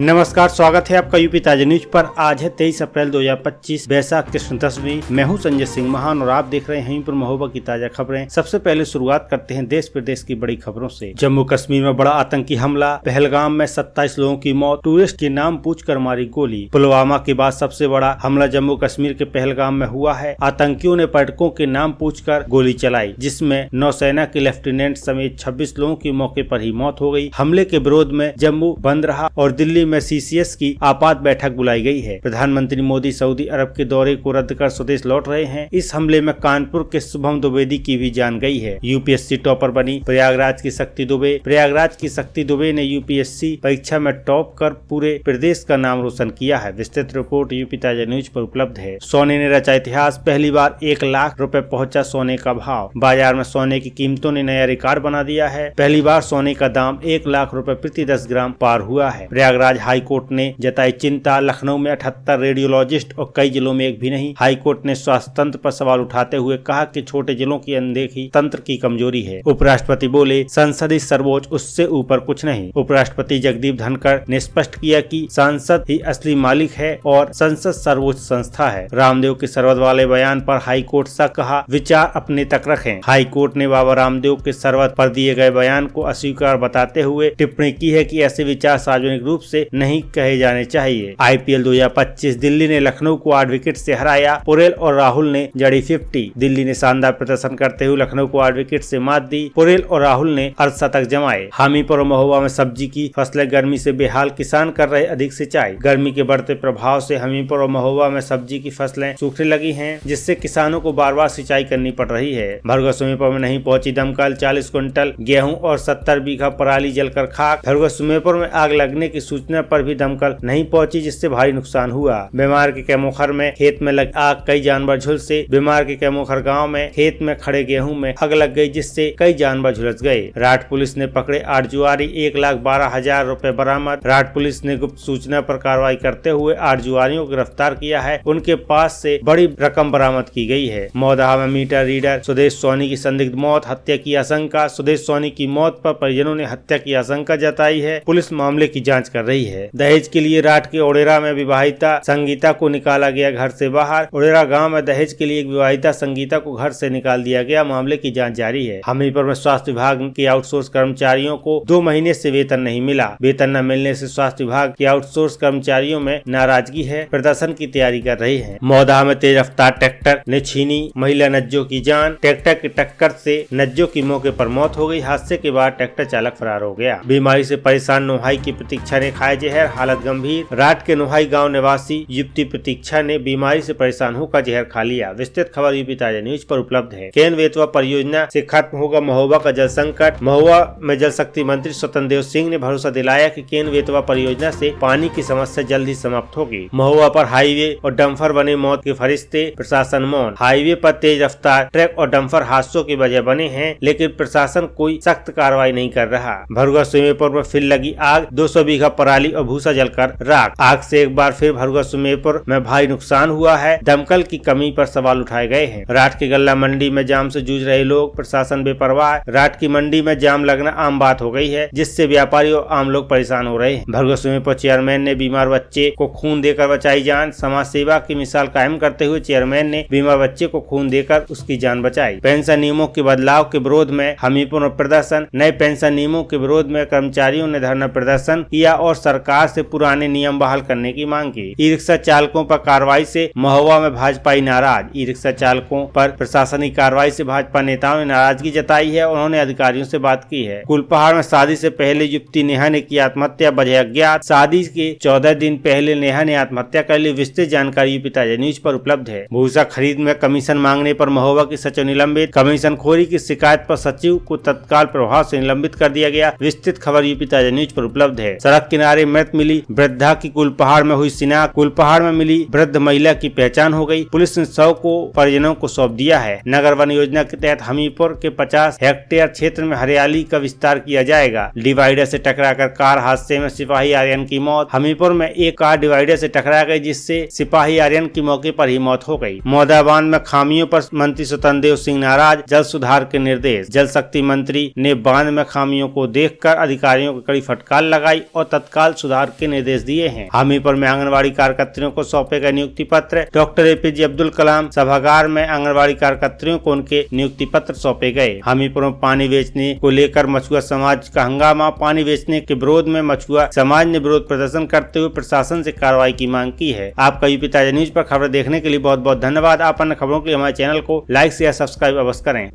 नमस्कार, स्वागत है आपका यूपी ताजा न्यूज पर। आज है 23 अप्रैल 2025, बैसाख कृष्ण दशमी। मैं हूं संजय सिंह महान और आप देख रहे हैं यूपी महोबा की ताजा खबरें। सबसे पहले शुरुआत करते हैं देश प्रदेश की बड़ी खबरों से। जम्मू कश्मीर में बड़ा आतंकी हमला, पहलगाम में 27 लोगों की मौत, टूरिस्ट के नाम पूछकर मारी गोली। पुलवामा के बाद सबसे बड़ा हमला जम्मू कश्मीर के पहलगाम में हुआ है। आतंकियों ने पर्यटकों के नाम पूछकर गोली चलाई, जिसमें नौसेना के लेफ्टिनेंट समेत 26 लोगों की मौके पर ही मौत हो गई। हमले के विरोध में जम्मू बंद रहा और दिल्ली में सीसीएस की आपात बैठक बुलाई गई है। प्रधानमंत्री मोदी सऊदी अरब के दौरे को रद्द कर स्वदेश लौट रहे हैं। इस हमले में कानपुर के शुभम द्विवेदी की भी जान गई है। यूपीएससी टॉपर बनी प्रयागराज की शक्ति दुबे। प्रयागराज की शक्ति दुबे ने यूपीएससी परीक्षा में टॉप कर पूरे प्रदेश का नाम रोशन किया है। विस्तृत रिपोर्ट यूपी ताजा न्यूज पर उपलब्ध है। सोने ने रचा इतिहास, पहली बार 1 लाख रुपए पहुंचा सोने का भाव। बाजार में सोने की कीमतों ने नया रिकॉर्ड बना दिया है। पहली बार सोने का दाम 1 लाख रुपए प्रति 10 ग्राम पार हुआ है। प्रयागराज हाई कोर्ट ने जताई चिंता, लखनऊ में 78 रेडियोलॉजिस्ट और कई जिलों में एक भी नहीं। हाई कोर्ट ने स्वास्थ्य तंत्र पर सवाल उठाते हुए कहा कि छोटे जिलों की अनदेखी तंत्र की कमजोरी है। उपराष्ट्रपति बोले, संसद ही सर्वोच्च, उससे ऊपर कुछ नहीं। उपराष्ट्रपति जगदीप धनखड़ ने स्पष्ट किया कि सांसद ही असली मालिक है और संसद सर्वोच्च संस्था है। रामदेव के सरवत वाले बयान पर हाई कोर्ट से कहा, विचार अपने तक रखें। हाई कोर्ट ने बाबा रामदेव के सरवत पर दिए गए बयान को अस्वीकार बताते हुए टिप्पणी की है कि ऐसे विचार सार्वजनिक रूप से नहीं कहे जाने चाहिए। आईपीएल 2025, दिल्ली ने लखनऊ को 8 विकेट से हराया। पुरेल और राहुल ने जड़ी 50। दिल्ली ने शानदार प्रदर्शन करते हुए लखनऊ को 8 विकेट से मात दी। पुरेल और राहुल ने अर्धशतक जमाए। हामीपुर और महोबा में सब्जी की फसलें गर्मी से बेहाल, किसान कर रहे अधिक सिंचाई। गर्मी के बढ़ते प्रभाव से हमीरपुर और महोबा में सब्जी की फसलें सूखने लगी हैं, जिससे किसानों को बार बार सिंचाई करनी पड़ रही है। भरगों सुमेरपुर में नहीं पहुंची दमकल, 40 क्विंटल गेहूं और 70 बीघा पराली जलकर खाक। भरगों सुमेरपुर में आग लगने की सूचना पर भी दमकल नहीं पहुंची, जिससे भारी नुकसान हुआ। बीमार के कैमोखर में खेत में लग आग, कई जानवर झुलसे। बीमार के कैमोखर गांव में खेत में खड़े गेहूं में आग लग गई, जिससे कई जानवर झुलस गए। राठ पुलिस ने पकड़े 8 जुआरी, 1,12,000 रुपए बरामद। राठ पुलिस ने गुप्त सूचना पर कार्रवाई करते हुए 8 जुआरियों को गिरफ्तार किया है। उनके पास से बड़ी रकम बरामद की गई है। मौदाहा में मीटर रीडर सुदेश सोनी की संदिग्ध मौत, हत्या की आशंका। सुदेश सोनी की मौत पर परिजनों ने हत्या की आशंका जताई है। पुलिस मामले की जाँच कर रही है। दहेज के लिए राठ के ओडेरा में विवाहिता संगीता को निकाला गया घर से बाहर। ओडेरा गांव में दहेज के लिए एक विवाहिता संगीता को घर से निकाल दिया गया। मामले की जांच जारी है। हमीरपुर में स्वास्थ्य विभाग के आउटसोर्स कर्मचारियों को 2 महीने से वेतन नहीं मिला। वेतन न मिलने से स्वास्थ्य विभाग के आउटसोर्स कर्मचारियों में नाराजगी है, प्रदर्शन की तैयारी कर रहे हैं। मौदाहा में तेज रफ्तार ट्रैक्टर ने छीनी महिला नज्जो की जान। ट्रैक्टर की टक्कर से नज्जो की मौके पर मौत हो गई। हादसे के बाद ट्रैक्टर चालक फरार हो गया। बीमारी से परेशान नोहाई की प्रतीक्षा ने खाया जहर, हालत गंभीर। राठ के नोहाई गांव निवासी युवती प्रतीक्षा ने बीमारी से परेशान होकर जहर खा लिया। विस्तृत खबर यूपी ताजा न्यूज पर उपलब्ध है। केन बेतवा परियोजना से खत्म होगा महोबा का जल संकट। महोबा में जल शक्ति मंत्री स्वतंत्र देव सिंह ने भरोसा दिलाया कि केन बेतवा परियोजना से पानी की समस्या जल्द ही समाप्त होगी। महोबा पर हाईवे और डंपर बने मौत के फरिश्ते, प्रशासन मौन। हाईवे पर तेज रफ्तार ट्रक और डंपर हादसों की वजह बने हैं, लेकिन प्रशासन कोई सख्त कार्रवाई नहीं कर रहा। भरगों सुमेरपुर में फिर लगी आग, 200 बीघा पराली और भूसा जलकर राख। आग से एक बार फिर भरगों सुमेरपुर में भारी नुकसान हुआ है। दमकल की कमी पर सवाल उठाए गए हैं। राठ की गल्ला मंडी में जाम से जूझ रहे लोग, प्रशासन बेपरवाह। राठ की मंडी में जाम लगना आम बात हो गई है, जिससे व्यापारी और आम लोग परेशान हो रहे हैं। भरगों सुमेरपुर चेयरमैन ने बीमार बच्चे को खून देकर बचाई जान। समाज सेवा की मिसाल कायम करते हुए चेयरमैन ने बीमार बच्चे को खून देकर उसकी जान बचाई। पेंशन नियमों के बदलाव के विरोध में हमीरपुर में प्रदर्शन। नए पेंशन नियमों के विरोध में कर्मचारियों ने धरना प्रदर्शन किया और सरकार से पुराने नियम बहाल करने की मांग की। ई रिक्शा चालकों पर कार्रवाई से महोबा में भाजपाई नाराज। ई रिक्शा चालकों पर प्रशासनिक कार्रवाई से भाजपा नेताओं ने नाराजगी जताई है। उन्होंने अधिकारियों से बात की है। कुलपहाड़ में शादी से पहले युवती नेहा ने की आत्महत्या, वजह अज्ञात। शादी के 14 दिन पहले नेहा ने आत्महत्या कर ली। विस्तृत जानकारी यूपी ताजा न्यूज पर उपलब्ध है। भूसा खरीद में कमीशन मांगने पर महोबा की सचिव निलंबित। कमीशन खोरी की शिकायत पर सचिव को तत्काल प्रभाव से निलंबित कर दिया गया। विस्तृत खबर यूपी ताजा न्यूज पर उपलब्ध है। सड़क किनारे मृत मिली वृद्धा की कुलपहाड़ में हुई शिनाख्त। कुलपहाड़ में मिली वृद्ध महिला की पहचान हो गई। पुलिस ने शव को परिजनों को सौंप दिया है। नगर वन योजना के तहत हमीरपुर के 50 हेक्टेयर क्षेत्र में हरियाली का विस्तार किया जाएगा। डिवाइडर से टकराकर कार हादसे में सिपाही आर्यन की मौत। हमीरपुर में एक कार डिवाइडर से टकरा गई, जिससे सिपाही आर्यन की मौके पर ही मौत हो गई। मौदा बांध में खामियों पर मंत्री स्वतंत्र देव सिंह नाराज, जल सुधार के निर्देश। जल शक्ति मंत्री ने बांध में खामियों को देखकर अधिकारियों को कड़ी फटकार लगाई और तत्काल तत्काल सुधार के निर्देश दिए हैं। हामीपुर में आंगनबाड़ी कार्यकर्तियों को सौंपे गए नियुक्ति पत्र। डॉक्टर APJ अब्दुल कलाम सभागार में आंगनबाड़ी कार्यकर्तियों को उनके नियुक्ति पत्र सौंपे गए। हामीपुर में पानी बेचने को लेकर मछुआ समाज का हंगामा। पानी बेचने के विरोध में मछुआ समाज ने विरोध प्रदर्शन करते हुए प्रशासन से कार्रवाई की मांग की है। आपका यूपी ताजा न्यूज पर खबरें देखने के लिए बहुत बहुत धन्यवाद। आप अन्य खबरों के लिए हमारे चैनल को लाइक शेयर सब्सक्राइब अवश्य करें।